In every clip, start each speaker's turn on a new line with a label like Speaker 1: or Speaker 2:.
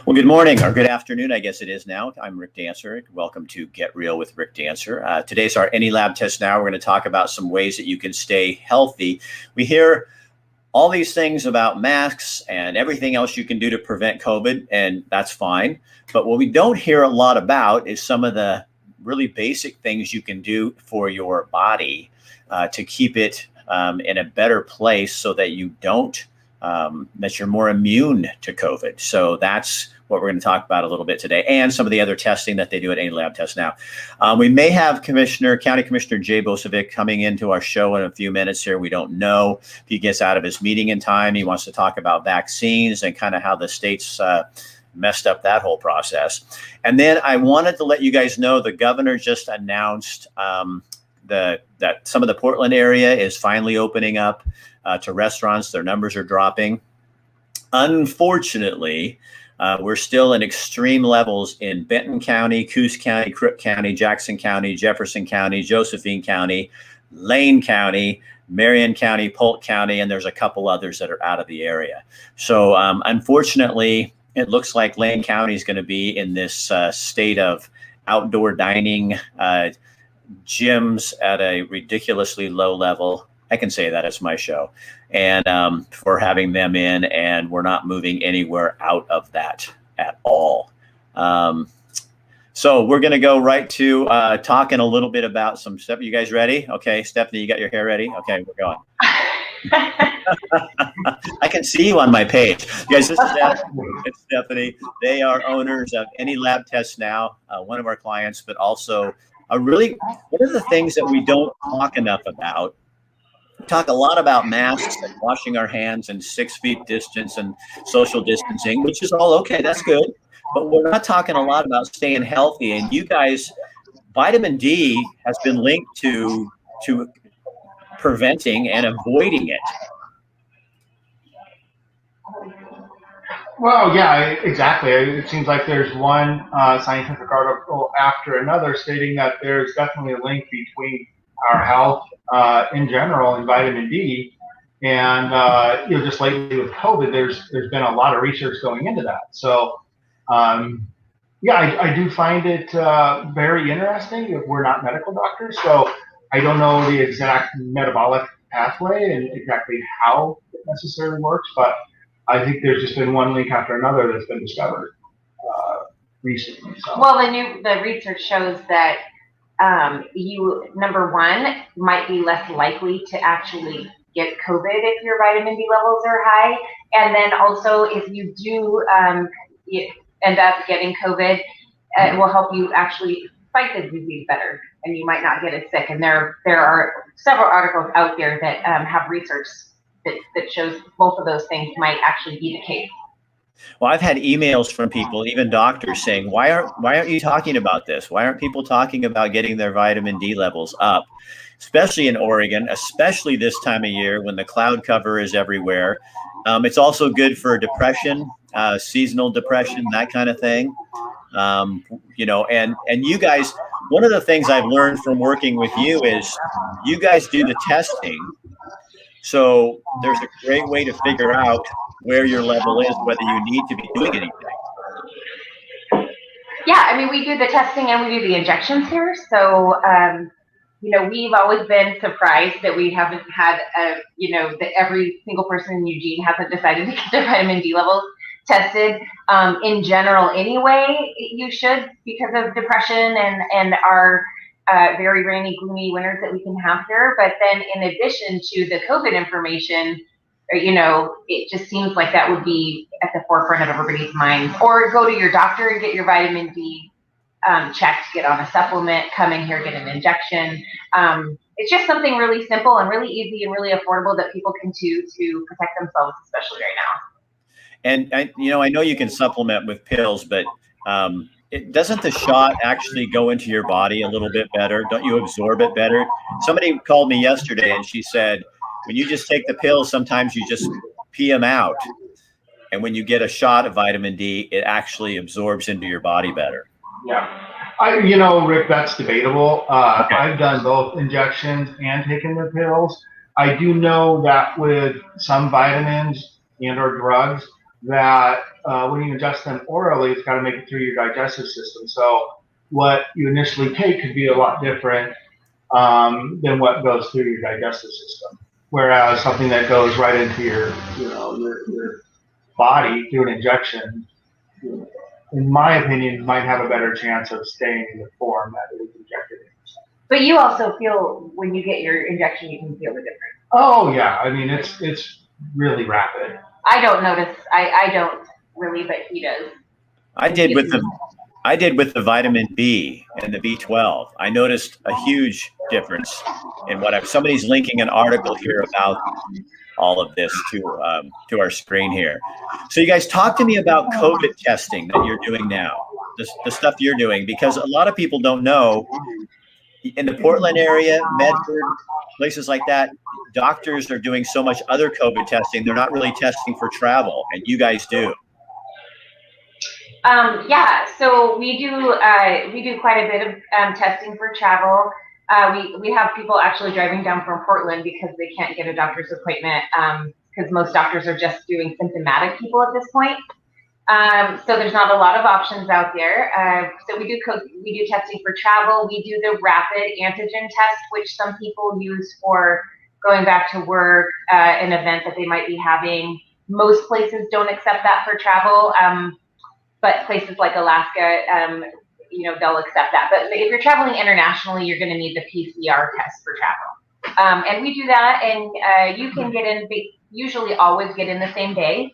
Speaker 1: Well, good morning or good afternoon, I guess it is now. I'm Rick Dancer. Welcome to Get Real with Rick Dancer. Today's our Any Lab Test Now. We're going to talk about some ways that you can stay healthy. We hear all these things about masks and everything else you can do to prevent COVID, and that's fine. But what we don't hear a lot about is some of the really basic things you can do for your body to keep it in a better place so that you don't that you're more immune to COVID. So that's what we're going to talk about a little bit today, and some of the other testing that they do at Any Lab Test Now. We may have County Commissioner Jay Bosovic coming into our show in a few minutes here. We don't know if he gets out of his meeting in time. He wants to talk about vaccines and kind of how the state's messed up that whole process. And then I wanted to let you guys know the governor just announced that some of the Portland area is finally opening up to restaurants. Their numbers are dropping. Unfortunately, we're still in extreme levels in Benton County, Coos County, Crook County, Jackson County, Jefferson County, Josephine County, Lane County, Marion County, Polk County, and there's a couple others that are out of the area. So unfortunately, it looks like Lane County is going to be in this state of outdoor dining, gyms at a ridiculously low level. I can say that, it's my show. And for having them in, and we're not moving anywhere out of that at all. So we're going to go right to talking a little bit about some stuff. You guys ready? Okay, Stephanie, you got your hair ready? Okay, we're going. I can see you on my page. You guys, this is Stephanie. They are owners of Any Lab Test Now, one of our clients, but also one of the things that we don't talk enough about. We talk a lot about masks and washing our hands and 6 feet distance and social distancing, which is all okay. That's good. But we're not talking a lot about staying healthy. And you guys, vitamin D has been linked to preventing and avoiding it.
Speaker 2: Well, yeah, exactly. It seems like there's one scientific article after another stating that there's definitely a link between our health in general and vitamin D. And just lately with COVID, there's been a lot of research going into that. So I do find it very interesting. We're not medical doctors, so I don't know the exact metabolic pathway and exactly how it necessarily works, but I think there's just been one link after another that's been discovered recently. So.
Speaker 3: Well, the research shows that you, number one, might be less likely to actually get COVID if your vitamin D levels are high. And then also if you do end up getting COVID, it will help you actually fight the disease better, and you might not get as sick. And there are several articles out there that have research that shows both of those things might actually be the case.
Speaker 1: Well, I've had emails from people, even doctors, saying, why aren't you talking about this? Why aren't people talking about getting their vitamin D levels up, especially in Oregon, especially this time of year when the cloud cover is everywhere. It's also good for depression, seasonal depression, that kind of thing. And you guys, one of the things I've learned from working with you is you guys do the testing. So there's a great way to figure out where your level is, whether you need to be doing anything.
Speaker 3: Yeah, I mean, we do the testing and we do the injections here. So, we've always been surprised that we haven't had, that every single person in Eugene hasn't decided to get their vitamin D levels tested. In general, anyway, you should, because of depression and our very rainy, gloomy winters that we can have here. But then in addition to the COVID information, it just seems like that would be at the forefront of everybody's minds. Or go to your doctor and get your vitamin D checked, get on a supplement, come in here, get an injection. It's just something really simple and really easy and really affordable that people can do to protect themselves, especially right now.
Speaker 1: And I know you can supplement with pills, but doesn't the shot actually go into your body a little bit better? Don't you absorb it better? Somebody called me yesterday and she said, when you just take the pills, sometimes you just pee them out. And when you get a shot of vitamin D, it actually absorbs into your body better.
Speaker 2: Yeah. Rick, that's debatable.
Speaker 1: Okay.
Speaker 2: I've done both injections and taken the pills. I do know that with some vitamins and or drugs, that when you ingest them orally, it's got to make it through your digestive system. So what you initially take could be a lot different than what goes through your digestive system. Whereas something that goes right into your body through an injection, in my opinion, might have a better chance of staying in the form that it was injected in.
Speaker 3: But you also feel when you get your injection, you can feel the difference.
Speaker 2: Oh yeah, I mean it's really rapid.
Speaker 3: I don't notice. I don't really, but he does.
Speaker 1: I did with the vitamin B and the B12. I noticed a huge difference in somebody's linking an article here about all of this to our screen here. So you guys, talk to me about COVID testing that you're doing now, the stuff you're doing, because a lot of people don't know. In the Portland area, Medford, places like that, doctors are doing so much other COVID testing. They're not really testing for travel, and you guys do.
Speaker 3: Yeah, so we do quite a bit of testing for travel. We have people actually driving down from Portland because they can't get a doctor's appointment because most doctors are just doing symptomatic people at this point. So there's not a lot of options out there. So we do testing for travel. We do the rapid antigen test, which some people use for going back to work, an event that they might be having. Most places don't accept that for travel, but places like Alaska, they'll accept that. But if you're traveling internationally, you're going to need the PCR test for travel. And we do that, and you can get in. Usually, always get in the same day.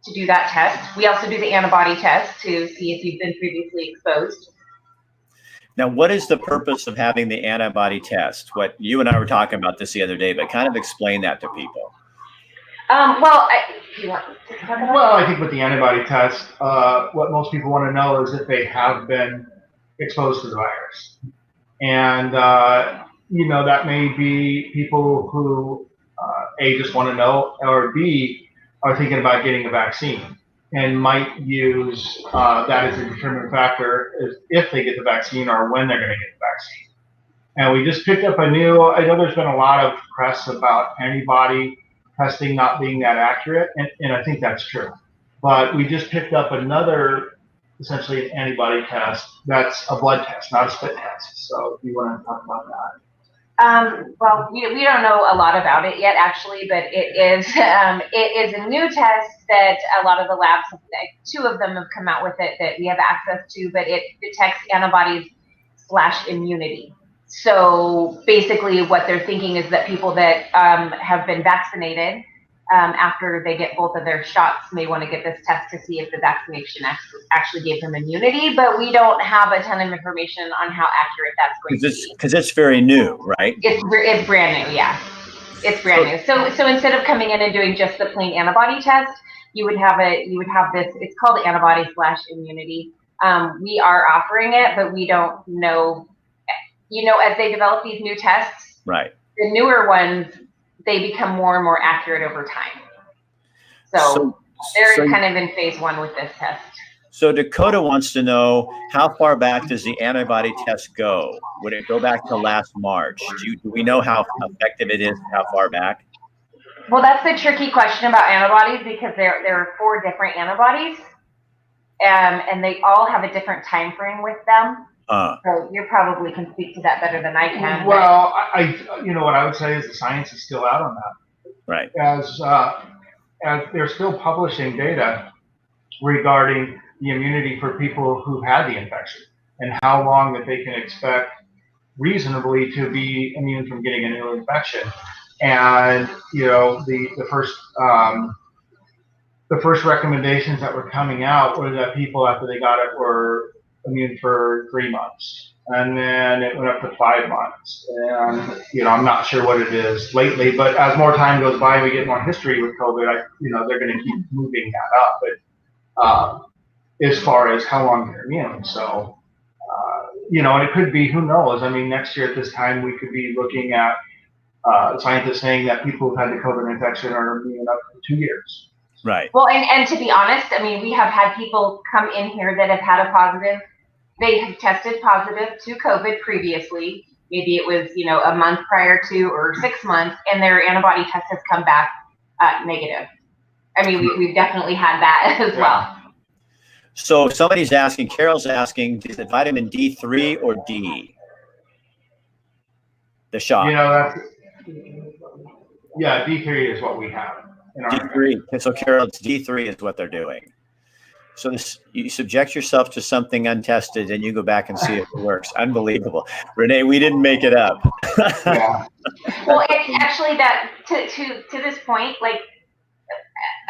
Speaker 3: To do that test. We also do the antibody test to see if you've been previously exposed.
Speaker 1: Now, what is the purpose of having the antibody test? What you and I were talking about this the other day, but kind of explain that to people.
Speaker 2: I think with the antibody test, what most people want to know is if they have been exposed to the virus. And, that may be people who, A, just want to know, or B, are thinking about getting a vaccine and might use that as a determining factor if they get the vaccine or when they're going to get the vaccine. And we just picked up I know there's been a lot of press about antibody testing not being that accurate, and I think that's true. But we just picked up another, essentially an antibody test that's a blood test, not a spit test. So do you want to talk about that?
Speaker 3: Well, we don't know a lot about it yet, actually, but it is a new test that a lot of the labs, two of them have come out with it that we have access to, but it detects antibodies / immunity. So basically what they're thinking is that people that have been vaccinated after they get both of their shots may want to get this test to see if the vaccination actually gave them immunity, but we don't have a ton of information on how accurate that's going to be.
Speaker 1: Because it's very new, right?
Speaker 3: It's brand new, yeah. It's brand new. So instead of coming in and doing just the plain antibody test, you would have this, it's called antibody / immunity. We are offering it, but we don't know, as they develop these new tests,
Speaker 1: right?
Speaker 3: The newer ones, they become more and more accurate over time. So they're kind of in phase 1 with this test.
Speaker 1: So Dakota wants to know, how far back does the antibody test go? Would it go back to last March? Do we know how effective it is, how far back?
Speaker 3: Well, that's the tricky question about antibodies because there are 4 different antibodies, and they all have a different time frame with them. So you probably can speak to that better than I can.
Speaker 2: Well, what I would say is the science is still out on that.
Speaker 1: Right.
Speaker 2: As they're still publishing data regarding the immunity for people who've had the infection and how long that they can expect reasonably to be immune from getting a new infection. And the first recommendations that were coming out were that people after they got it were immune for 3 months, and then it went up to 5 months. And I'm not sure what it is lately, but as more time goes by, we get more history with COVID. They're going to keep moving that up. But as far as how long they're immune, so and it could be, who knows? I mean, next year at this time, we could be looking at scientists saying that people who've had the COVID infection are immune up to 2 years.
Speaker 1: Right.
Speaker 3: Well, and to be honest, I mean, we have had people come in here that have had a positive. They have tested positive to COVID previously. Maybe it was, a month prior to or 6 months, and their antibody test has come back negative. I mean, we've definitely had that as well.
Speaker 1: So somebody's asking, Carol's asking, is it vitamin D3 or D? The shot.
Speaker 2: D3 is what we have in our
Speaker 1: D3. So Carol, it's D3 is what they're doing. So you subject yourself to something untested and you go back and see if it works. Unbelievable. Renee, we didn't make it up.
Speaker 2: Yeah.
Speaker 3: Well, actually, that to this point, like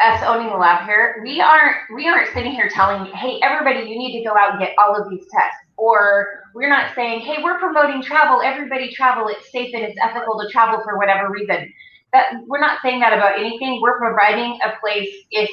Speaker 3: us owning the lab here, we aren't sitting here telling, hey, everybody, you need to go out and get all of these tests. Or we're not saying, hey, we're promoting travel, everybody travel, it's safe and it's ethical to travel for whatever reason. We're not saying that about anything. We're providing a place if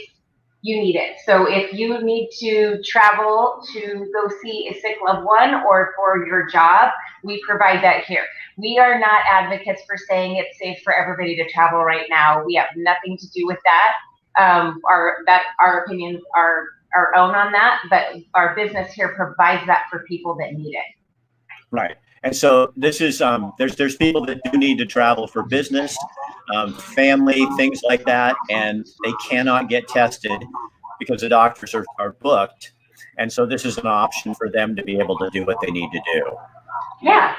Speaker 3: you need it. So if you need to travel to go see a sick loved one or for your job, we provide that here. We are not advocates for saying it's safe for everybody to travel right now. We have nothing to do with that. Our opinions are our own on that, but our business here provides that for people that need it.
Speaker 1: Right. And so this is there's people that do need to travel for business, family, things like that, and they cannot get tested because the doctors are booked. And so this is an option for them to be able to do what they need to do.
Speaker 3: Yeah.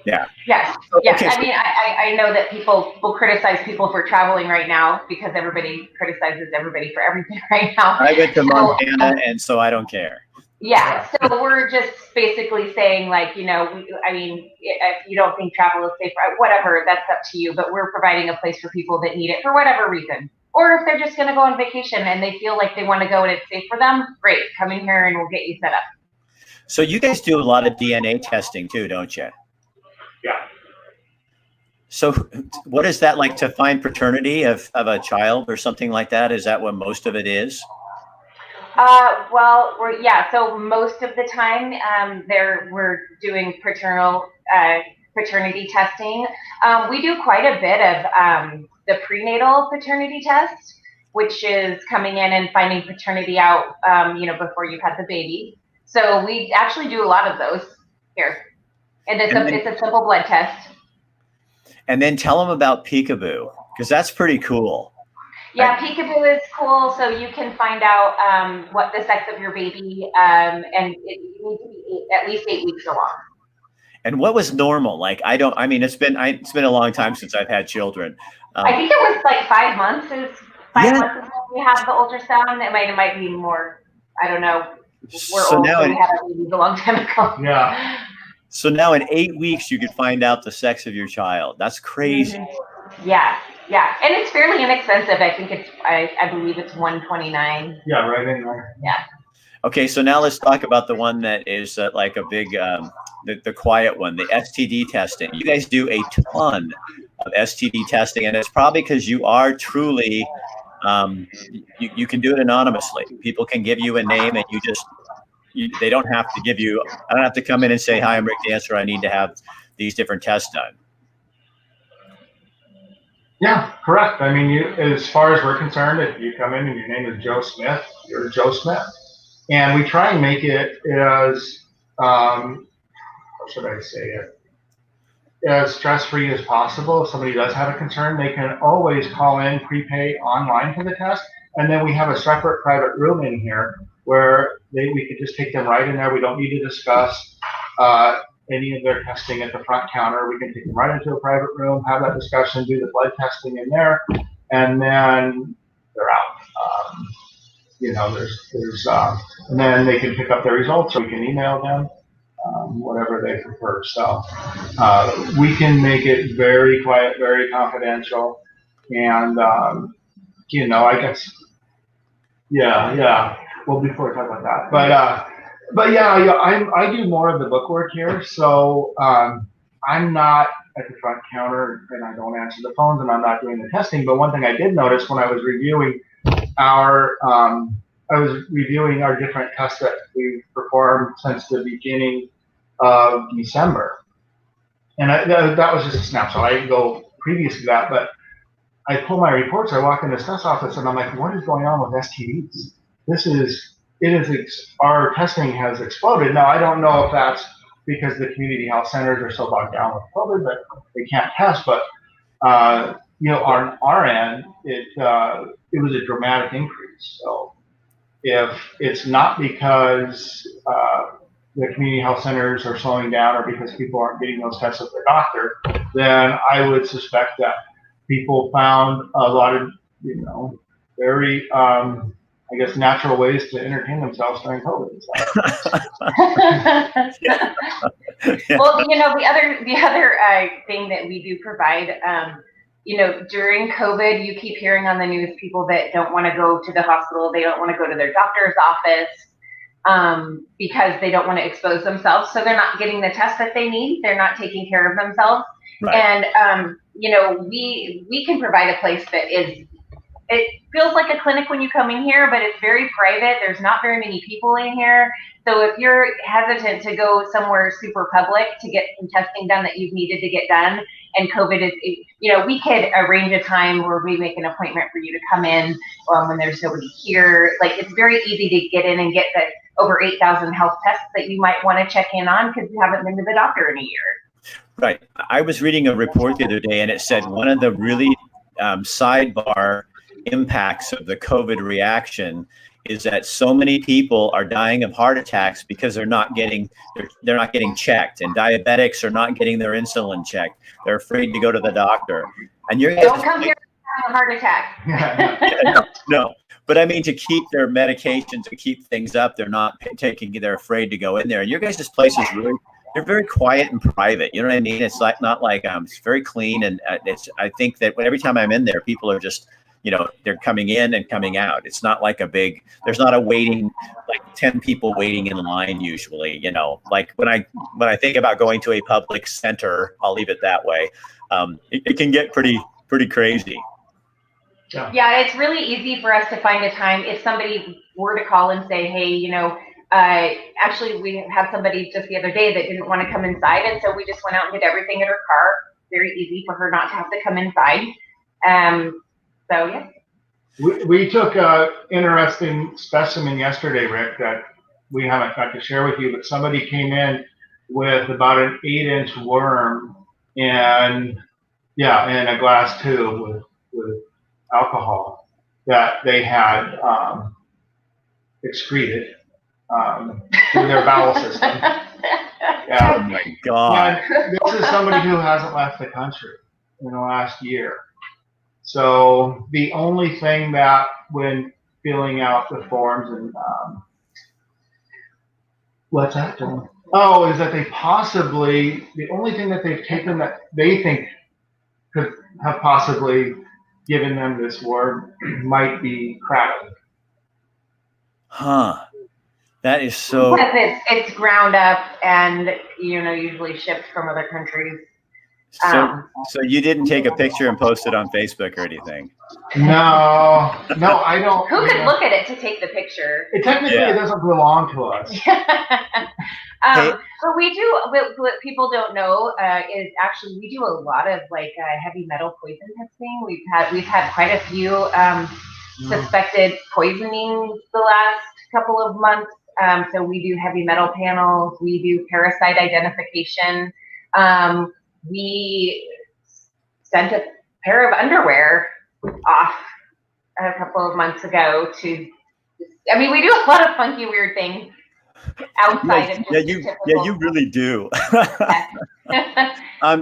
Speaker 1: Yeah.
Speaker 3: Yes. Yes. Okay, I mean, I know that people will criticize people for traveling right now because everybody criticizes everybody for everything right now.
Speaker 1: I went to Montana, and so I don't care.
Speaker 3: Yeah. So we're just basically saying, like, if you don't think travel is safe, whatever, that's up to you. But we're providing a place for people that need it for whatever reason. Or if they're just going to go on vacation and they feel like they want to go and it's safe for them, great. Come in here and we'll get you set up.
Speaker 1: So you guys do a lot of DNA testing too, don't you?
Speaker 2: Yeah.
Speaker 1: So what is that like to find paternity of a child or something like that? Is that what most of it is?
Speaker 3: So most of the time we're doing paternity testing. We do quite a bit of the prenatal paternity test, which is coming in and finding paternity out, before you've had the baby. So we actually do a lot of those here. And it's a simple blood test. And
Speaker 1: then tell them about Peekaboo, because that's pretty cool.
Speaker 3: Yeah, Peekaboo is cool. So you can find out what the sex of your baby, and you need to be at least 8 weeks along.
Speaker 1: And what was normal? Like, it's been a long time since I've had children.
Speaker 3: I think it was like 5 months. It was 5 months until we have the ultrasound. It might be more. I don't know. We're old, so we had our babies a long time ago.
Speaker 2: Yeah.
Speaker 1: So now in 8 weeks, you could find out the sex of your child. That's crazy.
Speaker 3: Mm-hmm. Yeah. Yeah. And it's fairly inexpensive. I think I believe it's $129.
Speaker 2: Yeah, right in there.
Speaker 3: Yeah.
Speaker 1: Okay. So now let's talk about the one that is like a big, the quiet one, the STD testing. You guys do a ton of STD testing, and it's probably because you are truly, you can do it anonymously. People can give you a name and they don't have to give you, I don't have to come in and say, hi, I'm Rick Dancer. I need to have these different tests done.
Speaker 2: Yeah, correct. I mean, as far as we're concerned, if you come in and your name is Joe Smith, you're Joe Smith. And we try and make it as, how should I say it, as stress-free as possible. If somebody does have a concern, they can always call in, prepay online for the test. And then we have a separate private room in here where we could just take them right in there. We don't need to discuss any of their testing at the front counter. We can take them right into a private room, have that discussion, do the blood testing in there, and then they're out. And then they can pick up their results, or we can email them, whatever they prefer. So we can make it very quiet, very confidential, and I guess, yeah. Well, before we talk about that, but yeah, I do more of the bookwork here, so I'm not at the front counter and I don't answer the phones and I'm not doing the testing. But one thing I did notice when I was reviewing our different tests that we've performed since the beginning of December, and that was just a snapshot. I didn't go previous to that, but I pull my reports. I walk in the test office and I'm like, what is going on with STDs? Our testing has exploded. Now, I don't know if that's because the community health centers are so bogged down with COVID that they can't test, but on our end, it was a dramatic increase. So if it's not because the community health centers are slowing down or because people aren't getting those tests with their doctor, then I would suspect that people found a lot of, very, I guess, natural ways to entertain themselves during COVID.
Speaker 3: Well, the other thing that we do provide, during COVID, you keep hearing on the news people that don't want to go to the hospital, they don't want to go to their doctor's office because they don't want to expose themselves. So they're not getting the test that they need. They're not taking care of themselves. Right. And, we can provide a place that it feels like a clinic when you come in here, but it's very private. There's not very many people in here. So if you're hesitant to go somewhere super public to get some testing done that you've needed to get done, and COVID is, we could arrange a time where we make an appointment for you to come in when there's nobody here. Like, it's very easy to get in and get the over 8,000 health tests that you might want to check in on because you haven't been to the doctor in a year.
Speaker 1: Right. I was reading a report the other day, and it said one of the really sidebar impacts of the COVID reaction is that so many people are dying of heart attacks because they're not getting checked, and diabetics are not getting their insulin checked. They're afraid to go to the doctor. And
Speaker 3: don't come here and have a heart attack.
Speaker 1: No. But I mean, to keep their medications, to keep things up, they're afraid to go in there. And your guys' place is they're very quiet and private. You know what I mean? It's not like it's very clean. And I think that every time I'm in there, people are just, they're coming in and coming out. It's not like there's not a waiting, like 10 people waiting in line usually, like when I think about going to a public center, I'll leave it that way. It can get pretty crazy.
Speaker 3: Yeah, it's really easy for us to find a time. If somebody were to call and say, hey, actually we had somebody just the other day that didn't want to come inside. And so we just went out and did everything in her car. Very easy for her not to have to come inside. So, yeah.
Speaker 2: We took an interesting specimen yesterday, Rick, that we haven't got to share with you, but somebody came in with about an 8-inch worm and in a glass tube with alcohol that they had excreted through their bowel system.
Speaker 1: Oh my God.
Speaker 2: And this is somebody who hasn't left the country in the last year. So the only thing that when filling out the forms and what's that doing? Oh, is that the only thing that they've taken that they think could have possibly given them this worm might be crab.
Speaker 1: Huh. That is so.
Speaker 3: Because it's ground up and usually shipped from other countries.
Speaker 1: So you didn't take a picture and post it on Facebook or anything?
Speaker 2: No, I don't.
Speaker 3: Who could look at it to take the picture?
Speaker 2: It technically doesn't belong to us.
Speaker 3: But we do. What people don't know is actually we do a lot of heavy metal poison testing. We've had quite a few suspected poisonings the last couple of months. So we do heavy metal panels. We do parasite identification. We sent a pair of underwear off a couple of months ago we do a lot of funky, weird things outside of just
Speaker 1: you really do.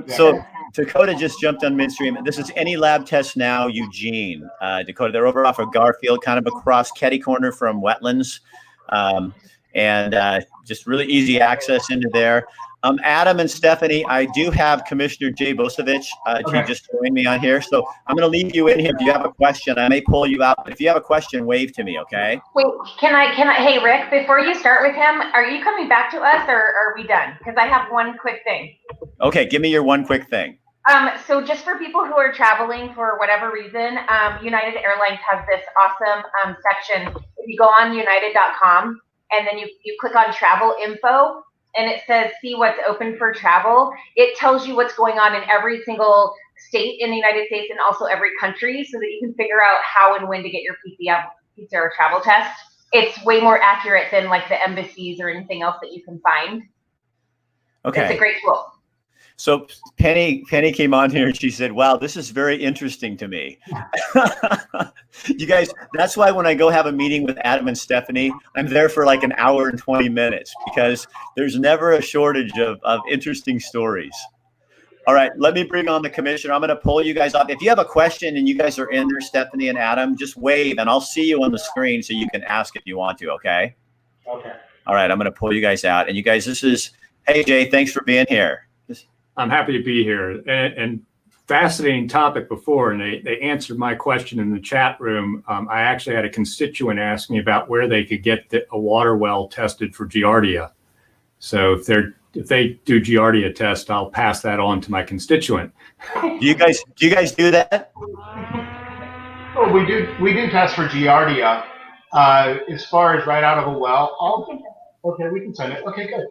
Speaker 1: So Dakota just jumped on midstream. This is Any Lab Test Now, Eugene. Dakota, they're over off of Garfield, kind of across Ketty Corner from Wetlands. And just really easy access into there. Adam and Stephanie, I do have Commissioner Jay Bosevich. He just joined me on here. So I'm going to leave you in here. If you have a question, I may pull you out. But if you have a question, wave to me, okay?
Speaker 3: Wait, can I, hey, Rick, before you start with him, are you coming back to us or are we done? Because I have one quick thing.
Speaker 1: Okay, give me your one quick thing.
Speaker 3: So just for people who are traveling for whatever reason, United Airlines has this awesome section. If you go on united.com and then you click on travel info, and it says, see what's open for travel. It tells you what's going on in every single state in the United States and also every country so that you can figure out how and when to get your PCR travel test. It's way more accurate than the embassies or anything else that you can find.
Speaker 1: Okay.
Speaker 3: It's a great tool.
Speaker 1: So Penny came on here and she said, wow, this is very interesting to me. You guys, that's why when I go have a meeting with Adam and Stephanie, I'm there for like an hour and 20 minutes because there's never a shortage of interesting stories. All right, let me bring on the commissioner. I'm going to pull you guys off. If you have a question and you guys are in there, Stephanie and Adam, just wave and I'll see you on the screen so you can ask if you want to, okay?
Speaker 2: Okay.
Speaker 1: All right, I'm going to pull you guys out. And you guys, hey, Jay, thanks for being here.
Speaker 4: I'm happy to be here. And fascinating topic before, and they answered my question in the chat room. I actually had a constituent ask me about where they could get a water well tested for Giardia. So if they do Giardia test, I'll pass that on to my constituent.
Speaker 1: Do you guys do that?
Speaker 2: Oh, we do test for Giardia. As far as right out of a well, okay, we can send it. Okay, good.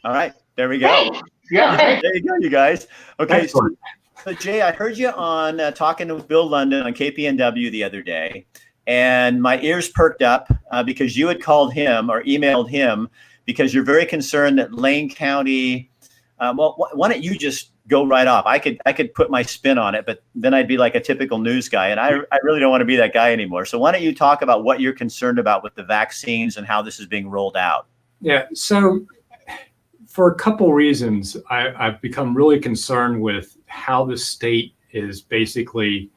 Speaker 1: All right, there we go.
Speaker 2: Yeah,
Speaker 1: there you go, you guys. Okay, so
Speaker 4: Excellent.
Speaker 1: Jay, I heard you on talking with Bill London on KPNW the other day, and my ears perked up because you had called him or emailed him because you're very concerned that Lane County. Well, why don't you just go right off? I could put my spin on it, but then I'd be like a typical news guy, and I really don't want to be that guy anymore. So why don't you talk about what you're concerned about with the vaccines and how this is being rolled out?
Speaker 4: Yeah, so for a couple reasons, I've become really concerned with how the state is basically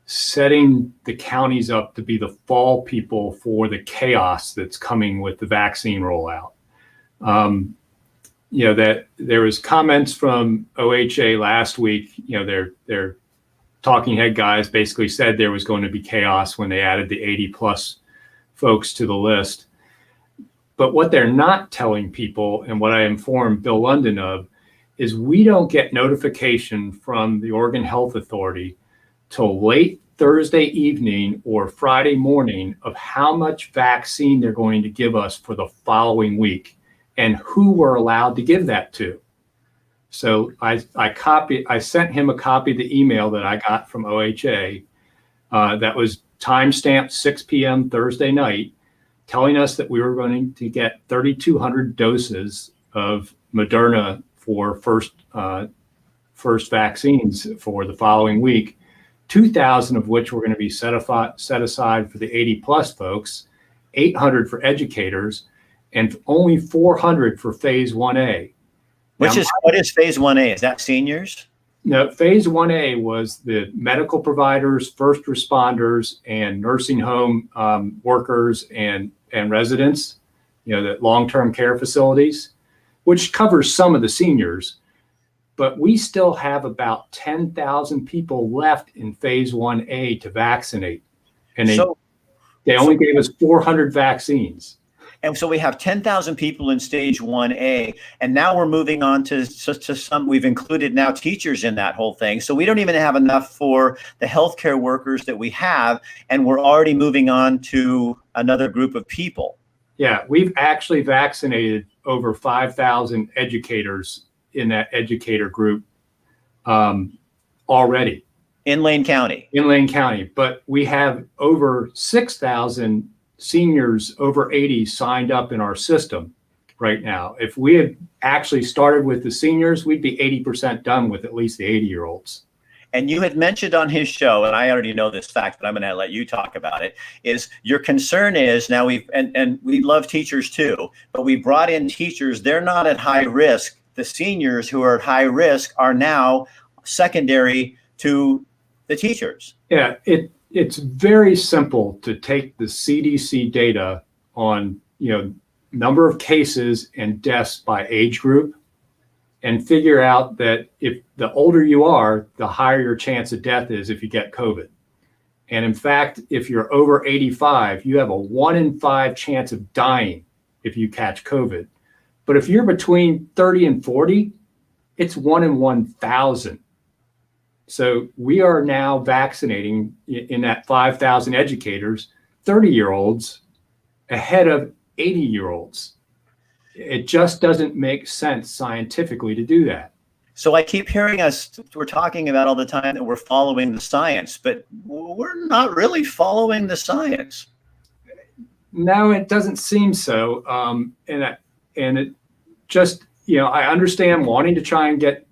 Speaker 4: setting the counties up to be the fall people for the chaos that's coming with the vaccine rollout. That there was comments from OHA last week. Their talking head guys basically said there was going to be chaos when they added the 80 plus folks to the list. But what they're not telling people, and what I informed Bill London of, is we don't get notification from the Oregon Health Authority till late Thursday evening or Friday morning of how much vaccine they're going to give us for the following week and who we're allowed to give that to. So I sent him a copy of the email that I got from OHA that was timestamped 6 p.m. Thursday night, telling us that we were going to get 3,200 doses of Moderna for first vaccines for the following week, 2,000 of which were going to be set aside for the 80 plus folks, 800 for educators, and only 400 for phase 1A.
Speaker 1: What is phase 1A? Is that seniors?
Speaker 4: No, phase 1A was the medical providers, first responders, and nursing home workers and residents, the long-term care facilities, which covers some of the seniors. But we still have about 10,000 people left in phase 1A to vaccinate. And they only gave us 400 vaccines.
Speaker 1: And so we have 10,000 people in stage 1A, and now we're moving on to some, we've included now teachers in that whole thing. So we don't even have enough for the healthcare workers that we have, and we're already moving on to another group of people.
Speaker 4: Yeah, we've actually vaccinated over 5,000 educators in that educator group already.
Speaker 1: In Lane County.
Speaker 4: In Lane County, but we have over 6,000 seniors over 80 signed up in our system right now. If we had actually started with the seniors, we'd be 80% done with at least the 80-year-olds.
Speaker 1: And you had mentioned on his show, and I already know this fact, but I'm going to let you talk about it, is your concern is now and we love teachers too, but we brought in teachers, they're not at high risk. The seniors who are at high risk are now secondary to the teachers.
Speaker 4: Yeah, it's very simple to take the CDC data on, number of cases and deaths by age group and figure out that if the older you are, the higher your chance of death is if you get COVID. And in fact, if you're over 85, you have a 1 in 5 chance of dying if you catch COVID. But if you're between 30 and 40, it's 1 in 1,000. So we are now vaccinating in that 5,000 educators, 30-year-olds ahead of 80-year-olds. It just doesn't make sense scientifically to do that.
Speaker 1: So I keep hearing we're talking about all the time that we're following the science, but we're not really following the science.
Speaker 4: No, it doesn't seem so. And it just, I understand wanting to try and get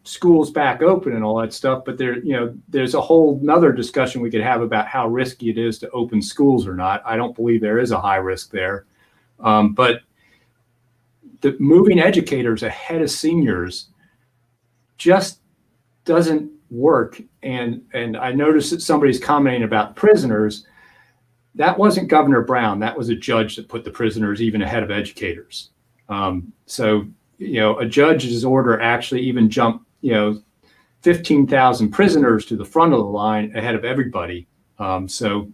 Speaker 4: schools back open and all that stuff, but there's a whole nother discussion we could have about how risky it is to open schools or not. I don't believe there is a high risk there. But the moving educators ahead of seniors just doesn't work. And I noticed that somebody's commenting about prisoners. That wasn't Governor Brown. That was a judge that put the prisoners even ahead of educators. So a judge's order actually even jumped, 15,000 prisoners to the front of the line ahead of everybody. So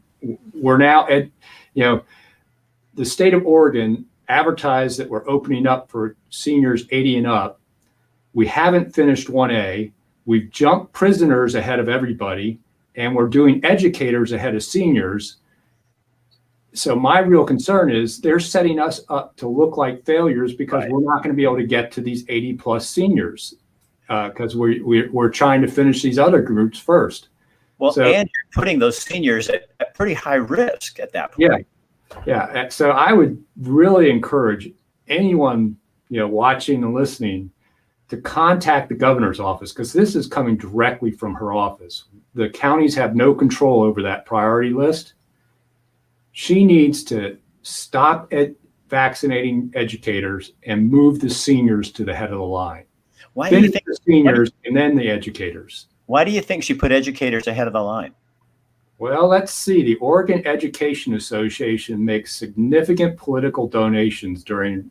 Speaker 4: we're now at, the state of Oregon advertised that we're opening up for seniors 80 and up. We haven't finished 1A. We've jumped prisoners ahead of everybody, and we're doing educators ahead of seniors. So my real concern is they're setting us up to look like failures because we're not going to be able to get to these 80 plus seniors because we're trying to finish these other groups first.
Speaker 1: Well, so, and you're putting those seniors at pretty high risk at that point.
Speaker 4: Yeah. So I would really encourage anyone, watching and listening to contact the governor's office because this is coming directly from her office. The counties have no control over that priority list. She needs to stop vaccinating educators and move the seniors to the head of the line.
Speaker 1: Why do you think
Speaker 4: the seniors and then the educators?
Speaker 1: Why do you think she put educators ahead of the line?
Speaker 4: Well, let's see. The Oregon Education Association makes significant political donations during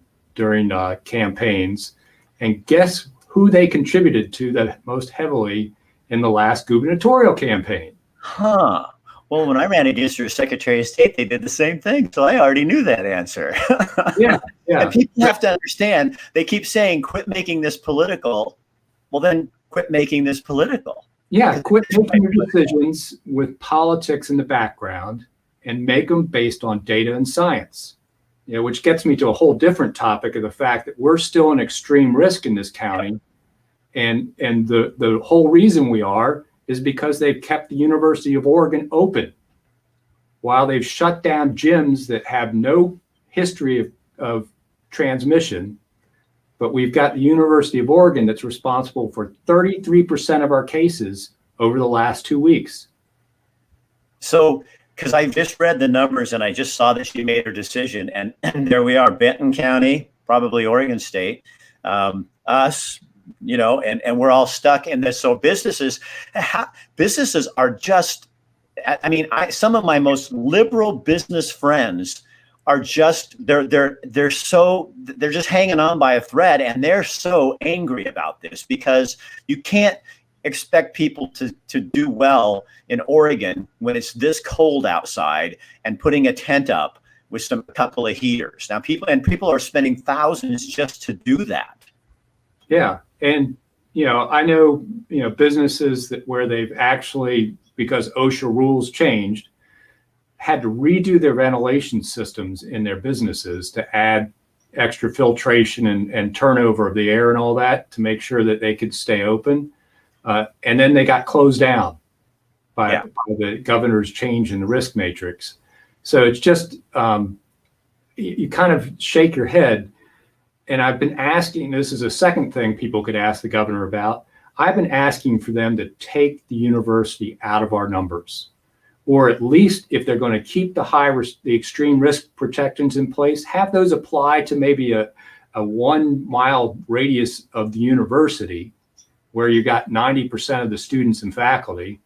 Speaker 4: campaigns, and guess who they contributed to the most heavily in the last gubernatorial campaign?
Speaker 1: Huh. Well, when I ran against your Secretary of State, they did the same thing. So I already knew that answer.
Speaker 4: Yeah.
Speaker 1: And people have to understand, they keep saying, quit making this political. Well, then quit making this political.
Speaker 4: Yeah, quit making your decisions with politics in the background and make them based on data and science. Which gets me to a whole different topic of the fact that we're still in extreme risk in this county. And the whole reason we are is because they've kept the University of Oregon open while they've shut down gyms that have no history of transmission. But we've got the University of Oregon that's responsible for 33% of our cases over the last 2 weeks.
Speaker 1: So, because I just read the numbers and I just saw that she made her decision, and there we are, Benton County, probably Oregon State, us, and we're all stuck in this. So businesses are just, some of my most liberal business friends are just, they're just hanging on by a thread, and they're so angry about this because you can't expect people to do well in Oregon when it's this cold outside and putting a tent up with a couple of heaters. Now people are spending thousands just to do that.
Speaker 4: Yeah. And, I know, businesses where they've actually, because OSHA rules changed, had to redo their ventilation systems in their businesses to add extra filtration and turnover of the air and all that to make sure that they could stay open. And then they got closed down by the governor's change in the risk matrix. So it's just, you kind of shake your head. And I've been asking, this is a second thing people could ask the governor about. I've been asking for them to take the university out of our numbers, or at least if they're going to keep the extreme risk protections in place, have those apply to maybe a 1 mile radius of the university where you got 90% of the students and faculty,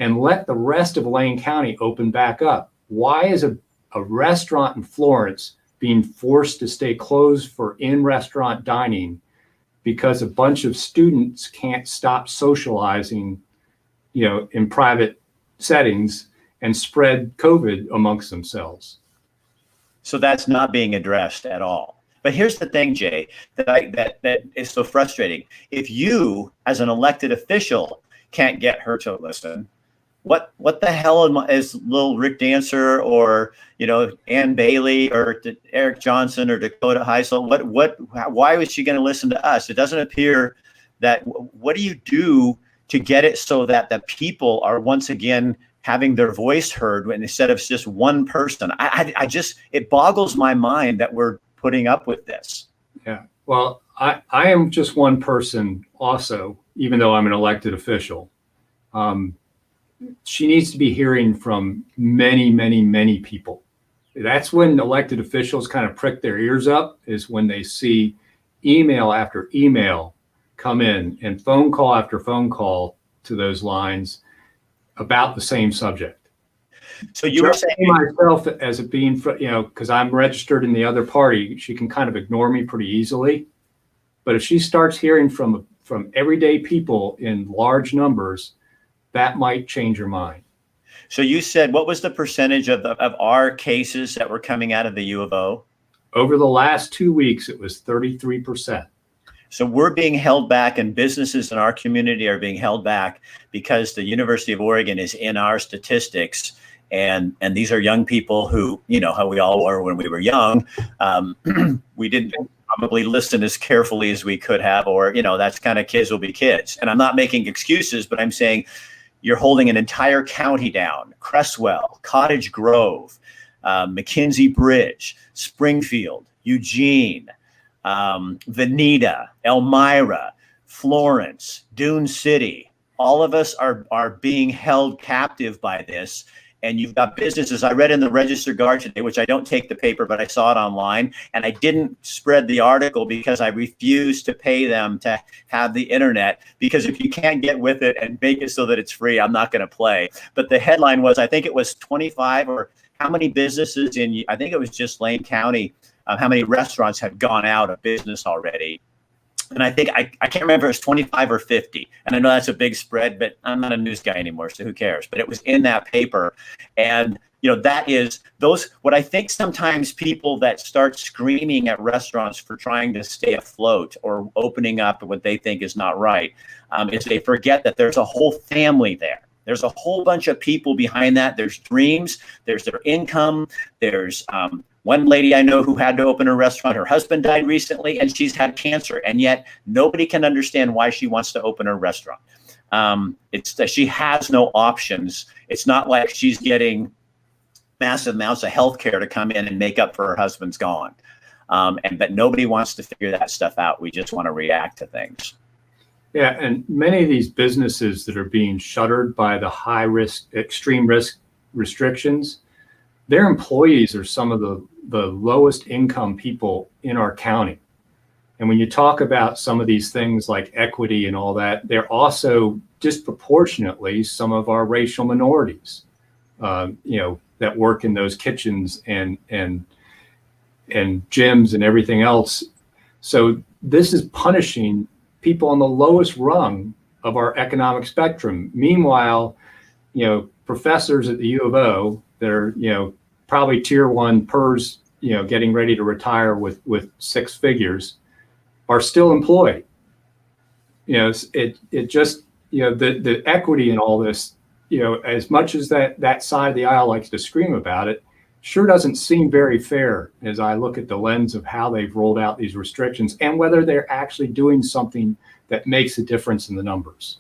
Speaker 4: and let the rest of Lane County open back up. Why is a restaurant in Florence being forced to stay closed for in-restaurant dining because a bunch of students can't stop socializing, in private settings and spread COVID amongst themselves?
Speaker 1: So that's not being addressed at all. But here's the thing, Jay, that is so frustrating. If you, as an elected official, can't get her to listen, what the hell is little Rick Dancer or Ann Bailey or Eric Johnson or Dakota Heisel? Why was she going to listen to us? It doesn't appear that. What do you do to get it so that the people are once again having their voice heard instead of just one person? It boggles my mind that we're putting up with this.
Speaker 4: Yeah. Well, I am just one person also, even though I'm an elected official, she needs to be hearing from many, many, many people. That's when elected officials kind of prick their ears up, is when they see email after email come in and phone call after phone call to those lines about the same subject.
Speaker 1: So you were saying
Speaker 4: myself as it being, because I'm registered in the other party, she can kind of ignore me pretty easily. But if she starts hearing from everyday people in large numbers, that might change her mind.
Speaker 1: So you said, what was the percentage of our cases that were coming out of the U of O?
Speaker 4: Over the last 2 weeks, it was 33%.
Speaker 1: So we're being held back, and businesses in our community are being held back because the University of Oregon is in our statistics. And these are young people who, how we all were when we were young. We didn't probably listen as carefully as we could have, or, that's kind of kids will be kids. And I'm not making excuses, but I'm saying you're holding an entire county down: Cresswell, Cottage Grove, McKinsey Bridge, Springfield, Eugene, Veneta, Elmira, Florence, Dune City. All of us are being held captive by this. And you've got businesses. I read in the Register Guard today, which I don't take the paper, but I saw it online, and I didn't spread the article because I refused to pay them to have the internet, because if you can't get with it and make it so that it's free, I'm not going to play. But the headline was, I think it was 25 or how many businesses I think it was just Lane County, how many restaurants had gone out of business already. And I think, I can't remember if it was 25 or 50. And I know that's a big spread, but I'm not a news guy anymore, so who cares? But it was in that paper. And, that is what I think sometimes people that start screaming at restaurants for trying to stay afloat or opening up what they think is not right, is they forget that there's a whole family there. There's a whole bunch of people behind that. There's dreams, there's their income, there's one lady I know who had to open a restaurant. Her husband died recently, and she's had cancer, and yet nobody can understand why she wants to open a restaurant. It's that she has no options. It's not like she's getting massive amounts of health care to come in and make up for her husband's gone. But nobody wants to figure that stuff out. We just want to react to things.
Speaker 4: Yeah, and many of these businesses that are being shuttered by the high risk, extreme risk restrictions, their employees are some of the lowest income people in our county. And when you talk about some of these things like equity and all that, they're also disproportionately some of our racial minorities, that work in those kitchens and gyms and everything else. So this is punishing people on the lowest rung of our economic spectrum. Meanwhile, professors at the U of O that are, probably tier one PERS, getting ready to retire with six figures, are still employed. It just, the equity in all this, as much as that side of the aisle likes to scream about it, sure doesn't seem very fair as I look at the lens of how they've rolled out these restrictions and whether they're actually doing something that makes a difference in the numbers.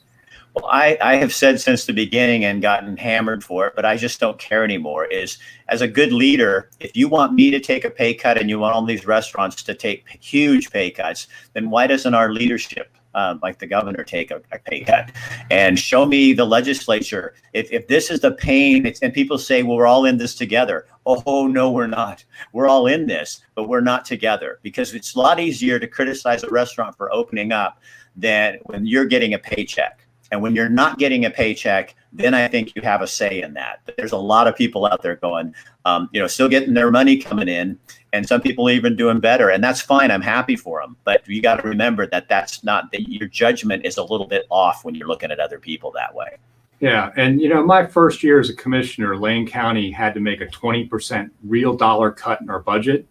Speaker 1: Well, I have said since the beginning and gotten hammered for it, but I just don't care anymore, is as a good leader, if you want me to take a pay cut and you want all these restaurants to take huge pay cuts, then why doesn't our leadership, like the governor, take a pay cut? And show me the legislature. If this is the pain, and people say, well, we're all in this together. Oh, no, we're not. We're all in this, but we're not together, because it's a lot easier to criticize a restaurant for opening up than when you're getting a paycheck. And when you're not getting a paycheck, then I think you have a say in that. But there's a lot of people out there going, still getting their money coming in, and some people are even doing better, and that's fine. I'm happy for them. But you got to remember that your judgment is a little bit off when you're looking at other people that way.
Speaker 4: Yeah, and my first year as a commissioner, Lane County had to make a 20% real dollar cut in our budget.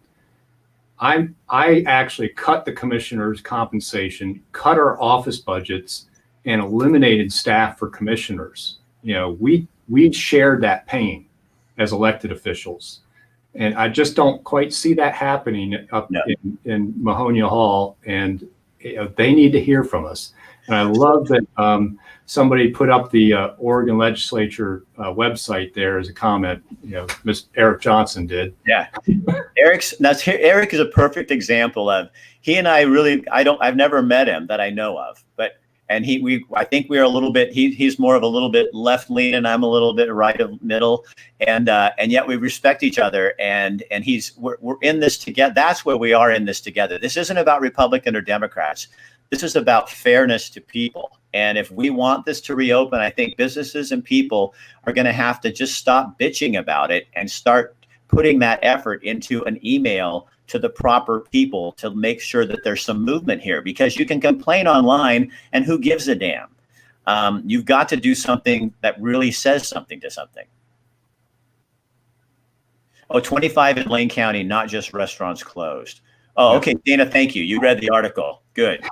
Speaker 4: I actually cut the commissioner's compensation, cut our office budgets, and eliminated staff for commissioners. We shared that pain as elected officials. And I just don't quite see that happening up in Mahonia Hall. And they need to hear from us. And I love that somebody put up the Oregon legislature website there as a comment. Ms. Eric Johnson did.
Speaker 1: Yeah. Eric is a perfect example of, he and I really, I've never met him that I know of, but And I think we're a little bit, he's more of a little bit left lean and I'm a little bit right of middle. And yet we respect each other, and we're in this together. That's where we are in this together. This isn't about Republican or Democrats. This is about fairness to people. And if we want this to reopen, I think businesses and people are going to have to just stop bitching about it and start putting that effort into an email to the proper people to make sure that there's some movement here, because you can complain online and who gives a damn? You've got to do something that really says something to something. Oh, 25 in Lane County, not just restaurants closed. Oh, okay, Dana, thank you. You read the article. Good.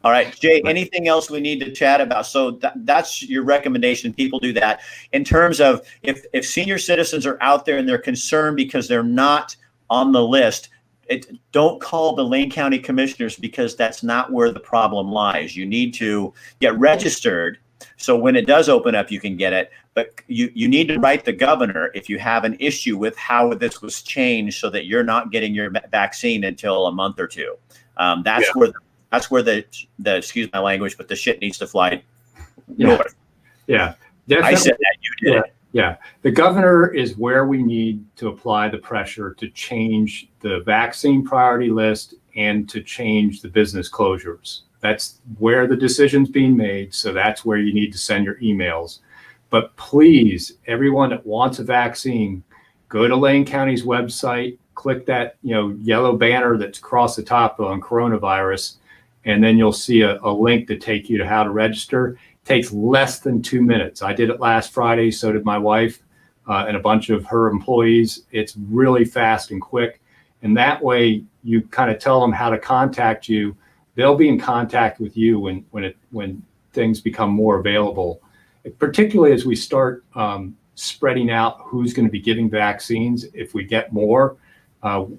Speaker 1: All right, Jay, anything else we need to chat about? So that's your recommendation. People do that. In terms of if senior citizens are out there and they're concerned because they're not on the list, don't call the Lane County commissioners, because that's not where the problem lies. You need to get registered, so when it does open up, you can get it. But you need to write the governor if you have an issue with how this was changed, so that you're not getting your vaccine until a month or two. That's where the excuse my language, but the shit needs to fly north.
Speaker 4: Yeah, definitely.
Speaker 1: I said that, you did it.
Speaker 4: Yeah, the governor is where we need to apply the pressure to change the vaccine priority list and to change the business closures. That's where the decision's being made. So that's where you need to send your emails. But please, everyone that wants a vaccine, go to Lane County's website, click that yellow banner that's across the top on coronavirus, and then you'll see a link to take you to how to register. Takes less than 2 minutes. I did it last Friday. So did my wife and a bunch of her employees. It's really fast and quick. And that way you kind of tell them how to contact you. They'll be in contact with you when things become more available, particularly as we start spreading out who's going to be getting vaccines. If we get more,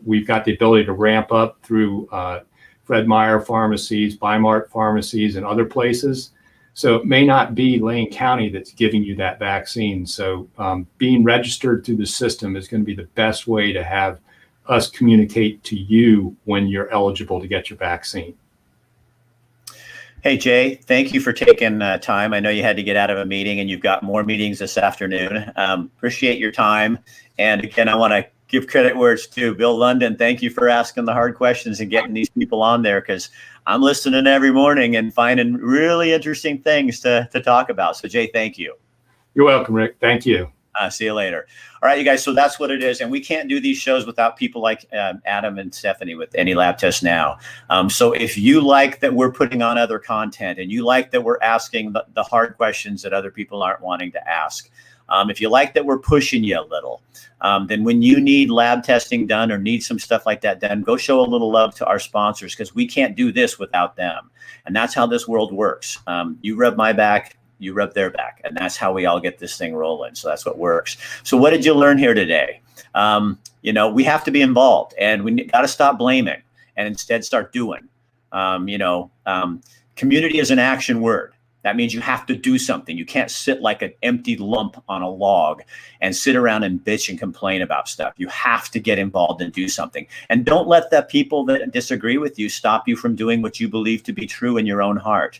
Speaker 4: we've got the ability to ramp up through Fred Meyer pharmacies, Bimart pharmacies, and other places. So it may not be Lane County that's giving you that vaccine. So being registered through the system is going to be the best way to have us communicate to you when you're eligible to get your vaccine.
Speaker 1: Hey, Jay, thank you for taking time. I know you had to get out of a meeting and you've got more meetings this afternoon. Appreciate your time. And again, I want to give credit where it's due. Bill London, thank you for asking the hard questions and getting these people on there, because I'm listening every morning and finding really interesting things to talk about. So, Jay, thank you.
Speaker 4: You're welcome, Rick. Thank you.
Speaker 1: See you later. All right, you guys. So that's what it is. And we can't do these shows without people like Adam and Stephanie with Any Lab Test Now. So if you like that we're putting on other content and you like that we're asking the hard questions that other people aren't wanting to ask, if you like that we're pushing you a little, then when you need lab testing done or need some stuff like that done, go show a little love to our sponsors, because we can't do this without them. And that's how this world works. You rub my back, you rub their back, and that's how we all get this thing rolling. So that's what works. So what did you learn here today? We have to be involved, and we got to stop blaming and instead start doing. Community is an action word. That means you have to do something. You can't sit like an empty lump on a log and sit around and bitch and complain about stuff. You have to get involved and do something. And don't let the people that disagree with you stop you from doing what you believe to be true in your own heart.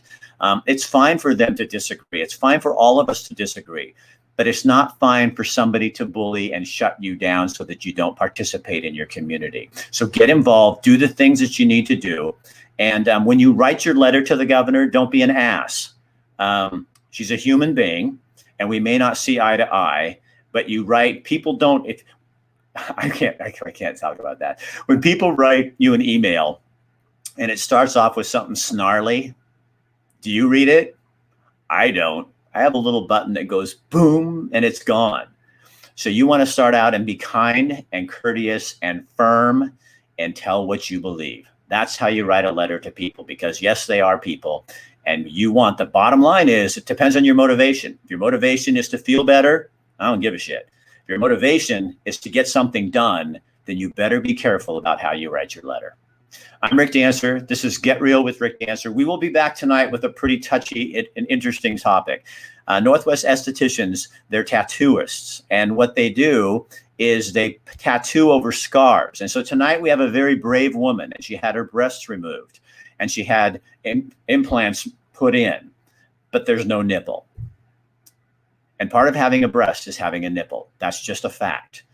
Speaker 1: It's fine for them to disagree. It's fine for all of us to disagree. But it's not fine for somebody to bully and shut you down so that you don't participate in your community. So get involved, do the things that you need to do. And when you write your letter to the governor, don't be an ass. She's a human being, and we may not see eye to eye, but you write, people don't, I can't talk about that. When people write you an email and it starts off with something snarly, do you read it? I don't. I have a little button that goes boom and it's gone. So you want to start out and be kind and courteous and firm and tell what you believe. That's how you write a letter to people, because yes, they are people. And you want, the bottom line is, it depends on your motivation. If your motivation is to feel better, I don't give a shit. If your motivation is to get something done, then you better be careful about how you write your letter. I'm Rick Dancer. This is Get Real with Rick Dancer. We will be back tonight with a pretty touchy and interesting topic. Northwest estheticians, they're tattooists. And what they do is they tattoo over scars. And so tonight we have a very brave woman, and she had her breasts removed and she had implants put in. but there's no nipple. And part of having a breast is having a nipple. That's just a fact.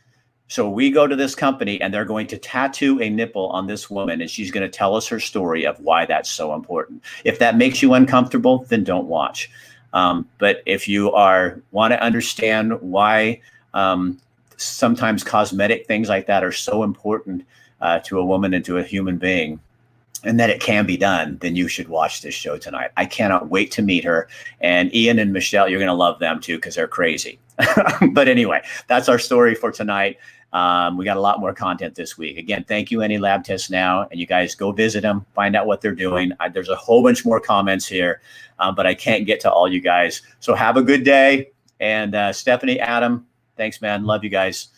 Speaker 1: So we go to this company and they're going to tattoo a nipple on this woman, and she's going to tell us her story of why that's so important. If that makes you uncomfortable, then don't watch. But if you want to understand why sometimes cosmetic things like that are so important to a woman and to a human being, and that it can be done, then you should watch this show tonight. I cannot wait to meet her. And Ian and Michelle, you're going to love them too, because they're crazy. But anyway, that's our story for tonight. We got a lot more content this week. Again, thank you, Any Lab Tests Now. And you guys go visit them, find out what they're doing. There's a whole bunch more comments here, but I can't get to all you guys. So have a good day. And Stephanie, Adam, thanks, man. Love you guys.